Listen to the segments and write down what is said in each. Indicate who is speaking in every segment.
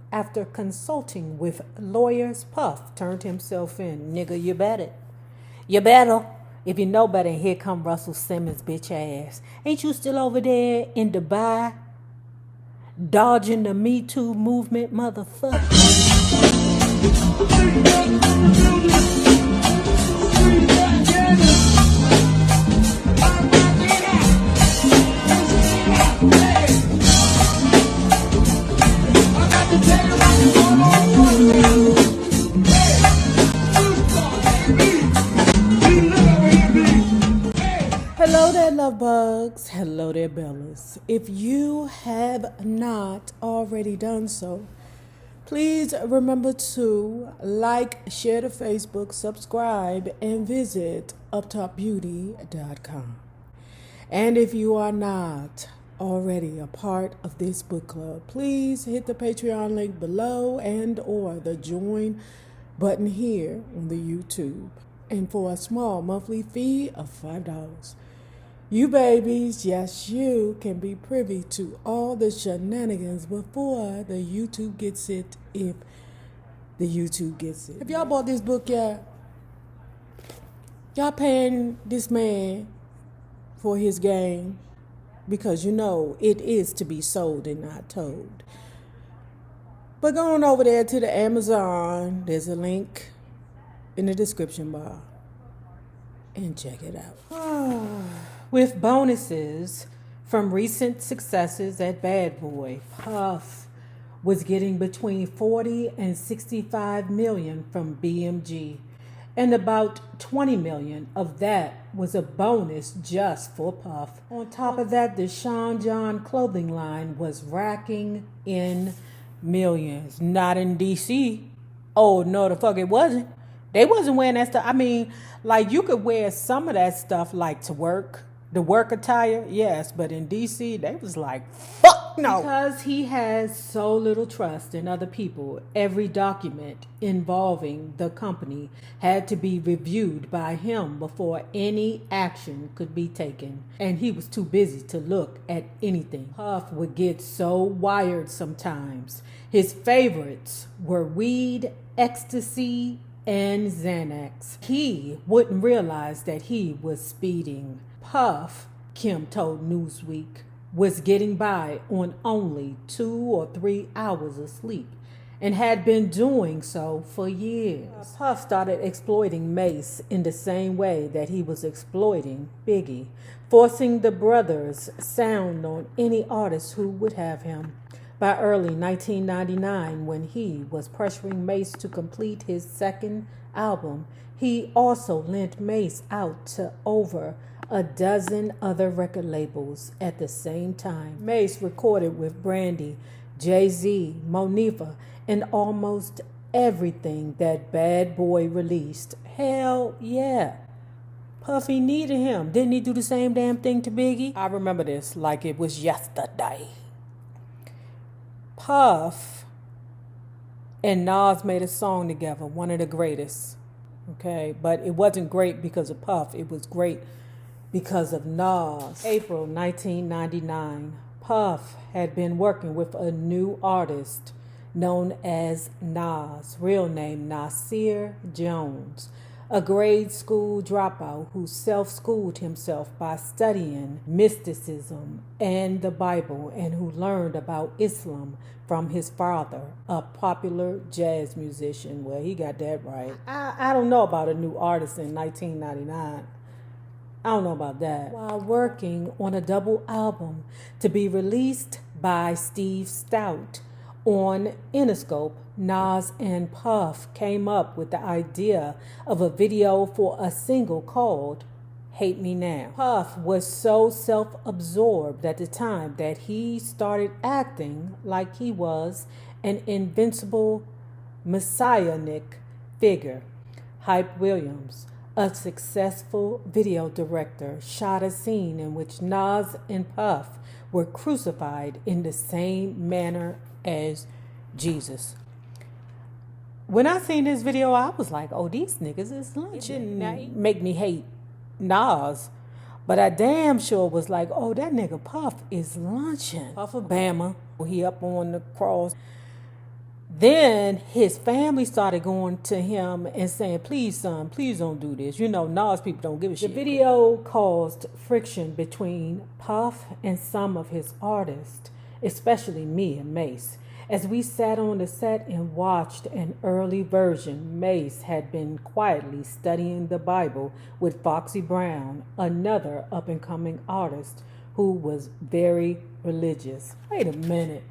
Speaker 1: After consulting with lawyers, Puff turned himself in. Nigga, you bet it. You better. If you know better, here come Russel Simmons' bitch ass. Ain't you still over there in Dubai? Dodging the Me Too movement, motherfucker. Hello there, love bugs. Hello there, bellas. If you have not already done so, please remember to like, share the Facebook, subscribe, and visit uptopbeauty.com. And if you are not already a part of this book club, please hit the Patreon link below and or the join button here on the YouTube. And for a small monthly fee of $5, you babies, yes, you can be privy to all the shenanigans before the YouTube gets it, if the YouTube gets it. Have y'all bought this book yet? Y'all paying this man for his game? Because you know it is to be sold and not told. But go on over there to the Amazon. There's a link in the description bar. And check it out. With bonuses from recent successes at Bad Boy, Puff was getting between 40 and 65 million from BMG, and about 20 million of that was a bonus just for Puff. On top of that, the Sean John clothing line was racking in millions. Not in DC. Oh no, the fuck it wasn't. They wasn't wearing that stuff. I mean, like, you could wear some of that stuff like to work. The work attire, yes, but in DC, they was like, fuck no. Because he has so little trust in other people, every document involving the company had to be reviewed by him before any action could be taken. And he was too busy to look at anything. Puff would get so wired sometimes. His favorites were weed, ecstasy, and Xanax. He wouldn't realize that he was speeding. Puff, Kim told Newsweek, was getting by on only 2 or 3 hours of sleep and had been doing so for years. Puff started exploiting Mace in the same way that he was exploiting Biggie, forcing the brothers' sound on any artist who would have him. By early 1999, when he was pressuring Mace to complete his second album, he also lent Mace out to over a dozen other record labels at the same time. Mace recorded with Brandy, Jay-Z, Monifa, and almost everything that Bad Boy released. Hell yeah. Puffy needed him. Didn't he do the same damn thing to Biggie? I remember this like it was yesterday. Puff and Nas made a song together, one of the greatest. Okay, but it wasn't great because of Puff. It was great because of Nas. April 1999, Puff had been working with a new artist known as Nas, real name Nasir Jones, a grade school dropout who self-schooled himself by studying mysticism and the Bible, and who learned about Islam from his father, a popular jazz musician. Well, he got that right. I don't know about a new artist in 1999. I don't know about that. While working on a double album to be released by Steve Stout on Interscope, Nas and Puff came up with the idea of a video for a single called Hate Me Now. Puff was so self-absorbed at the time that he started acting like he was an invincible messianic figure. Hype Williams, a successful video director, shot a scene in which Nas and Puff were crucified in the same manner as Jesus. When I seen this video, I was like, oh, these niggas is lunching. It didn't make me hate Nas, but I damn sure was like, oh, that nigga Puff is lunching. Puff of Bama, he up on the cross. Then his family started going to him and saying, please, son, please don't do this. You know, Nas people don't give a shit. The video caused friction between Puff and some of his artists, especially me and Mace. As we sat on the set and watched an early version, Mace had been quietly studying the Bible with Foxy Brown, another up-and-coming artist who was very religious. Wait a minute.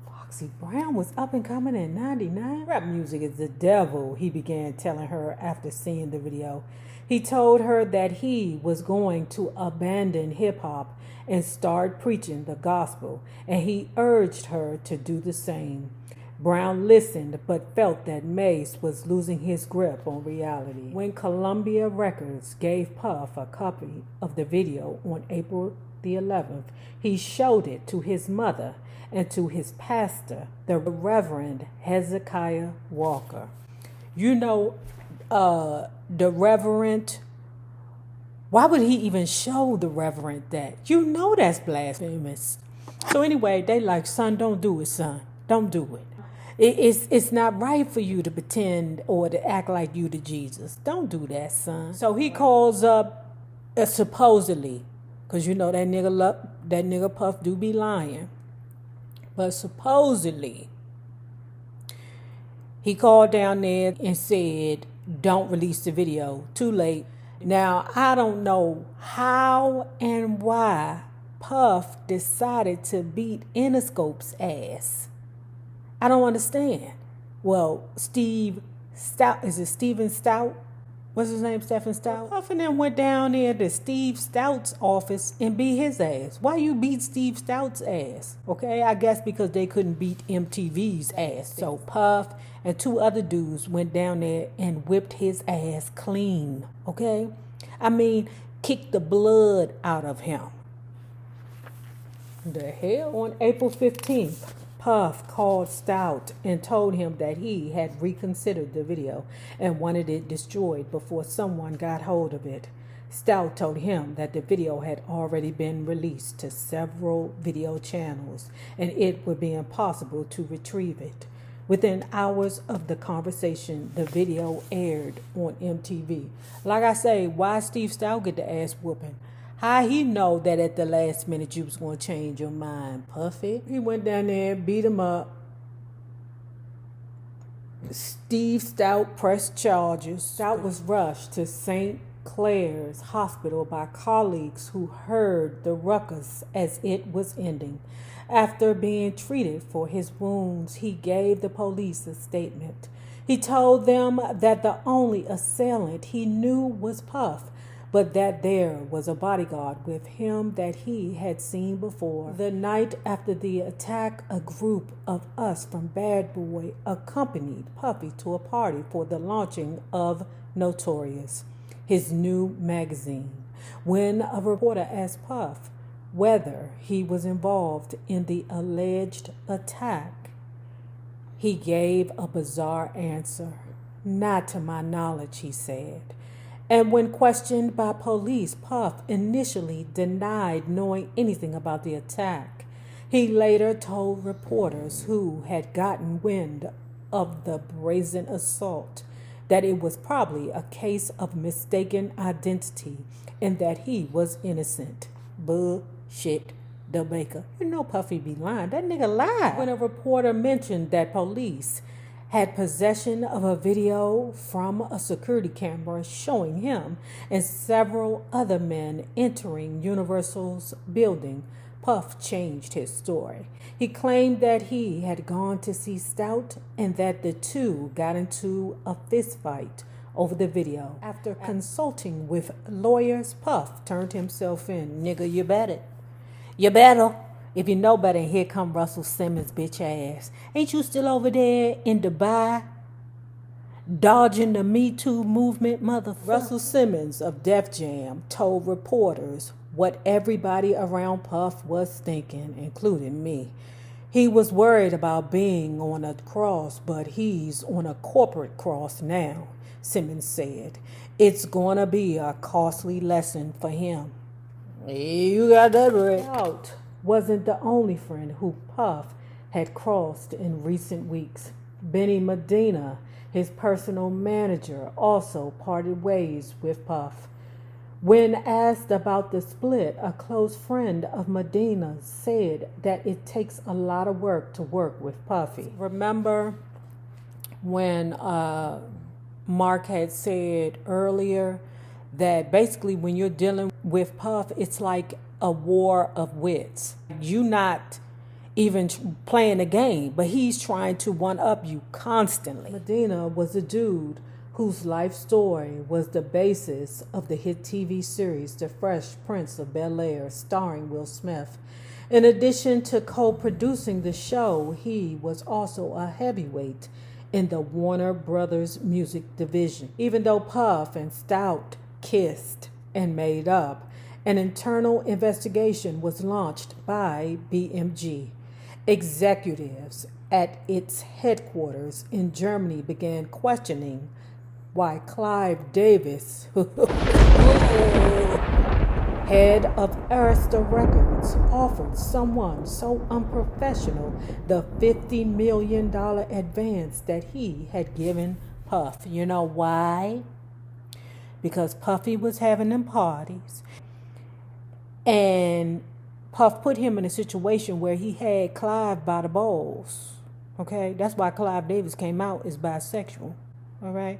Speaker 1: Foxy Brown was up and coming in 99. Rap music is the devil, he began telling her after seeing the video. He told her that he was going to abandon hip-hop and start preaching the gospel, and he urged her to do the same. Brown listened but felt that Mace was losing his grip on reality. When Columbia Records gave Puff a copy of the video on April the 11th, he showed it to his mother and to his pastor, the Reverend Hezekiah Walker. You know, the Reverend, why would he even show the Reverend that? You know that's blasphemous. So anyway, they like, son, don't do it, son. Don't do it. It's not right for you to pretend or to act like you to Jesus. Don't do that, son. So he calls up, supposedly, because you know that nigga Puff do be lying. But supposedly, he called down there and said, don't release the video. Too late. Now, I don't know how and why Puff decided to beat Interscope's ass. I don't understand. Well, Steve Stout, is it Steven Stout? What's his name, Stephen Stout? Puff and them went down there to Steve Stout's office and beat his ass. Why you beat Steve Stout's ass? Okay, I guess because they couldn't beat MTV's ass. So Puff and two other dudes went down there and whipped his ass clean. Okay? I mean, kicked the blood out of him. The hell? On April 15th, Puff called Stout and told him that he had reconsidered the video and wanted it destroyed before someone got hold of it. Stout told him that the video had already been released to several video channels and it would be impossible to retrieve it. Within hours of the conversation, the video aired on MTV. Like I say, why Steve Stout get the ass whooping? How he know that at the last minute you was going to change your mind, Puffy? He went down there, beat him up. Steve Stout pressed charges. Stout was rushed to St. Clair's Hospital by colleagues who heard the ruckus as it was ending. After being treated for his wounds, he gave the police a statement. He told them that the only assailant he knew was Puff, but that there was a bodyguard with him that he had seen before. The night after the attack, a group of us from Bad Boy accompanied Puffy to a party for the launching of Notorious, his new magazine. When a reporter asked Puff whether he was involved in the alleged attack, he gave a bizarre answer. Not to my knowledge, he said. And when questioned by police, Puff initially denied knowing anything about the attack. He later told reporters who had gotten wind of the brazen assault that it was probably a case of mistaken identity and that he was innocent. Bullshit, the baker. You know Puffy be lying. That nigga lied. When a reporter mentioned that police had possession of a video from a security camera showing him and several other men entering Universal's building, Puff changed his story. He claimed that he had gone to see Stout and that the two got into a fist fight over the video. After consulting with lawyers, Puff turned himself in. Nigga, you better. You better. If you know better, here come Russel Simmons' bitch ass. Ain't you still over there in Dubai dodging the Me Too movement, motherfucker? Russel Simmons of Def Jam told reporters what everybody around Puff was thinking, including me. He was worried about being on a cross, but he's on a corporate cross now, Simmons said. It's gonna be a costly lesson for him. You got that right. Stout wasn't the only friend who Puff had crossed in recent weeks. Benny Medina, his personal manager, also parted ways with Puff. When asked about the split, a close friend of Medina's said that it takes a lot of work to work with Puffy. Remember when Mark had said earlier that basically when you're dealing with Puff, it's like a war of wits. You not even playing a game, but he's trying to one-up you constantly. Medina was a dude whose life story was the basis of the hit TV series The Fresh Prince of Bel-Air, starring Will Smith. In addition to co-producing the show, he was also a heavyweight in the Warner Brothers music division. Even though Puff and Stout kissed and made up, an internal investigation was launched by BMG. Executives at its headquarters in Germany began questioning why Clive Davis, head of Arista Records, offered someone so unprofessional the $50 million advance that he had given Puff. You know why? Because Puffy was having them parties, and Puff put him in a situation where he had Clive by the balls. Okay? That's why Clive Davis came out as bisexual. All right?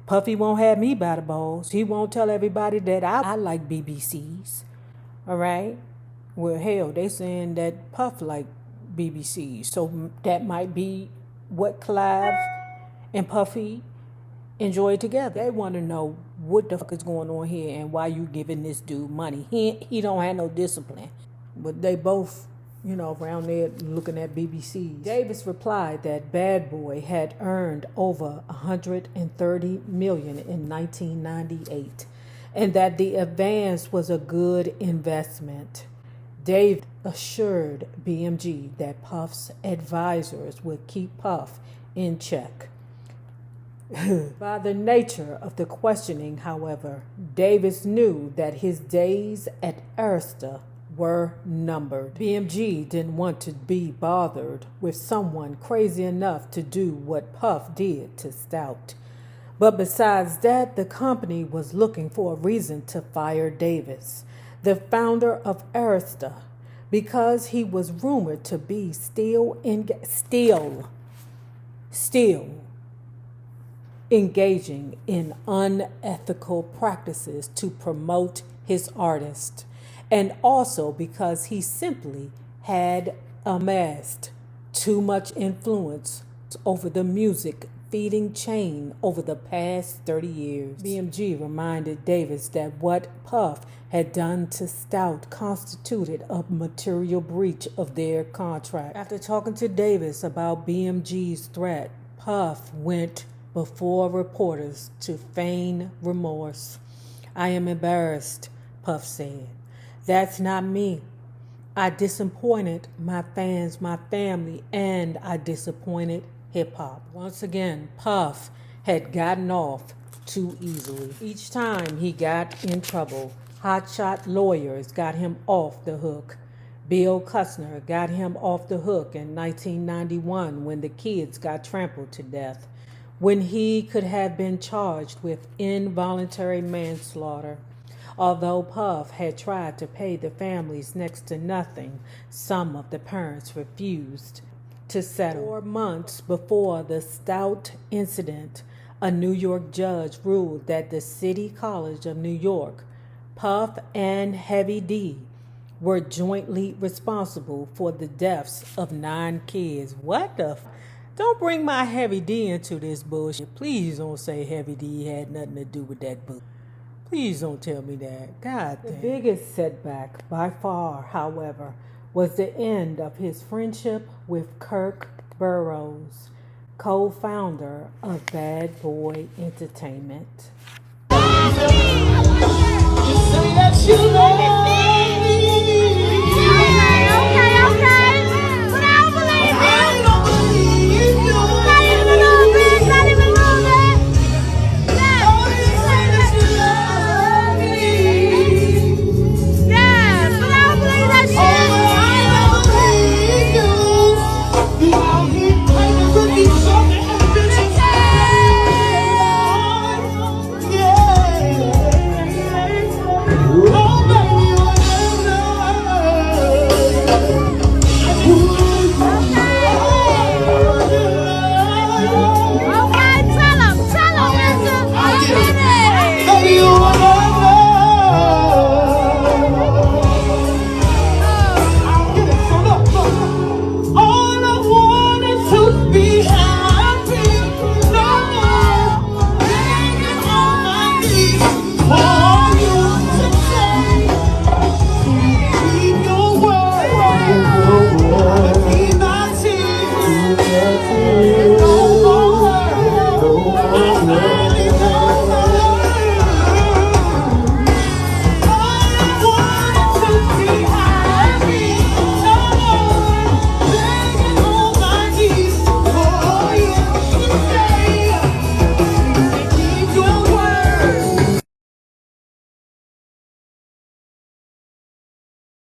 Speaker 1: Puffy won't have me by the balls. He won't tell everybody that I like BBCs. All right? Well, hell, they saying that Puff like BBCs. So that might be what Clive and Puffy enjoy together. They want to know what the fuck is going on here and why you giving this dude money. He don't have no discipline. But they both, around there looking at BBC. Davis replied that Bad Boy had earned over $130 million in 1998 and that the advance was a good investment. Dave assured BMG that Puff's advisors would keep Puff in check. By the nature of the questioning, however, Davis knew that his days at Arista were numbered. BMG didn't want to be bothered with someone crazy enough to do what Puff did to Stout. But besides that, the company was looking for a reason to fire Davis, the founder of Arista, because he was rumored to be still engaging in unethical practices to promote his artist, and also because he simply had amassed too much influence over the music feeding chain over the past 30 years. BMG reminded Davis that what Puff had done to Stout constituted a material breach of their contract. After talking to Davis about BMG's threat, Puff went before reporters to feign remorse. "I am embarrassed," Puff said. "That's not me. I disappointed my fans, my family, and I disappointed hip-hop." Once again, Puff had gotten off too easily. Each time he got in trouble, hotshot lawyers got him off the hook. Bill Costner got him off the hook in 1991 when the kids got trampled to death, when he could have been charged with involuntary manslaughter. Although Puff had tried to pay the families next to nothing, some of the parents refused to settle. 4 months before the Stout incident, a New York judge ruled that the City College of New York, Puff and Heavy D, were jointly responsible for the deaths of 9 kids. What the Don't bring my Heavy D into this bullshit. Please don't say Heavy D had nothing to do with that book. Please don't tell me that. God damn. The biggest setback by far, however, was the end of his friendship with Kirk Burroughs, co-founder of Bad Boy Entertainment. Yes, he